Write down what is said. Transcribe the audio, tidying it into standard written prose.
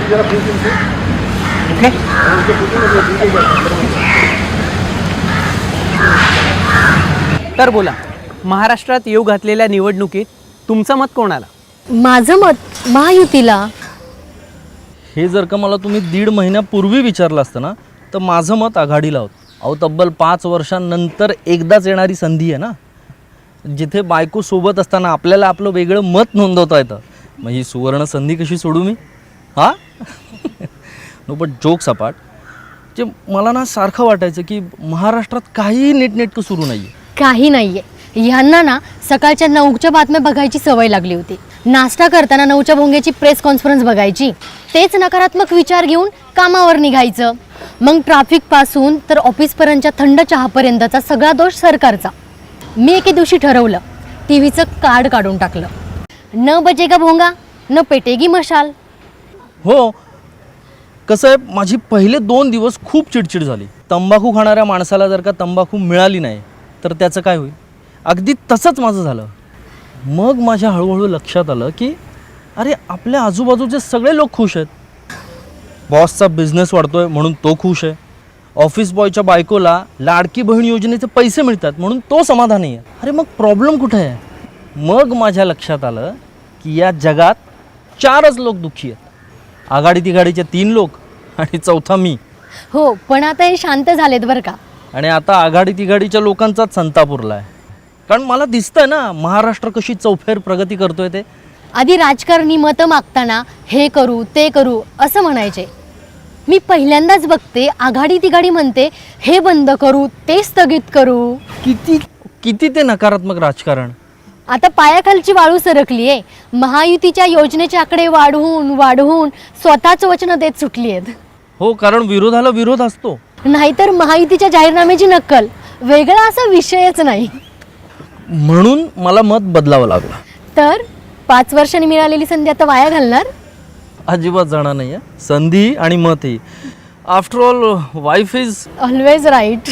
Okay. तर बोला, महाराष्ट्रात येऊ घातलेल्या निवडणुकीत तुमचं मत कोणाला? माझं मत महायुतीला. हे जर का मला तुम्ही 1.5 महिन्यापूर्वी विचारलं असतं ना, तर माझं मत आघाडीला होतं. अहो, तब्बल 5 वर्षांनंतर एकदाच येणारी संधी आहे ना, जिथे बायको सोबत असताना आपल्याला आपलं वेगळं मत नोंदवता येतं. मग ही सुवर्ण संधी कशी सोडू मी? हां नो, बट जोक्स अपार्ट, जे मला ना सारखं वाटायचं की महाराष्ट्रात काहीही नीटनेटकं सुरू नाही आहे. काही नाहीये. ह्यांना ना सकाळच्या 9च्या बातम्या बघायची सवय लागली होती. नाश्ता करताना 9च्या भोंग्याची प्रेस कॉन्फरन्स बघायची. तेच नकारात्मक विचार घेऊन कामावर निघायचं. मग ट्रॅफिकपासून तर ऑफिसपर्यंतच्या थंड चहापर्यंतचा सगळा दोष सरकारचा. मी एके दिवशी ठरवलं, टी व्हीचं कार्ड काढून टाकलं. न बजेगा भोंगा न पेटेगी मशाल. हो, कसं आहे, माझी पहिले 2 दिवस खूप चिडचिड झाली. तंबाखू खाणाऱ्या माणसाला जर का तंबाखू मिळाली नाही तर त्याचं काय होईल? अगदी तसंच माझं झालं. मग माझ्या हळूहळू लक्षात आलं की अरे, आपल्या आजूबाजूचे सगळे लोक खुश आहेत. बॉसचा बिझनेस वाढतोय म्हणून तो खुश आहे. ऑफिस बॉयच्या बायकोला लाडकी बहीण योजनेचे पैसे मिळतात म्हणून तो समाधानी आहे. अरे, मग प्रॉब्लेम कुठे आहे? मग माझ्या लक्षात आलं की या जगात 4च लोक दुःखी आहेत. आघाडी तिघाडीचे 3 लोक आणि चौथा मी. हो, पण आता हे शांत झालेत बरं का. आणि आता आघाडी तिघाडीच्या लोकांचाच संताप उरला आहे. कारण मला दिसतंय ना, महाराष्ट्र कशी चौफेर प्रगती करतोय ते. आधी राजकारणी मतं मागताना हे करू ते करू असं म्हणायचे. मी पहिल्यांदाच बघते आघाडी तिघाडी म्हणते हे बंद करू ते स्थगित करू. किती ते नकारात्मक राजकारण. आता पायाखालची वाळू सरकली आहे. महायुतीच्या योजनेचे आकडे वाढवून स्वतःच वचनं देत सुटली आहेत. हो, कारण विरोधाला विरोध असतो. नाहीतर महायुतीच्या जाहीरनाम्याची नक्कल. वेगळा असा विषयच नाही. म्हणून मला मत बदलावं लागलं. तर 5 वर्षांनी मिळालेली संधी आता वाया घालणार? अजिबात जाणार नाही आहे. संधी आणि मतही. After all, wife is always right.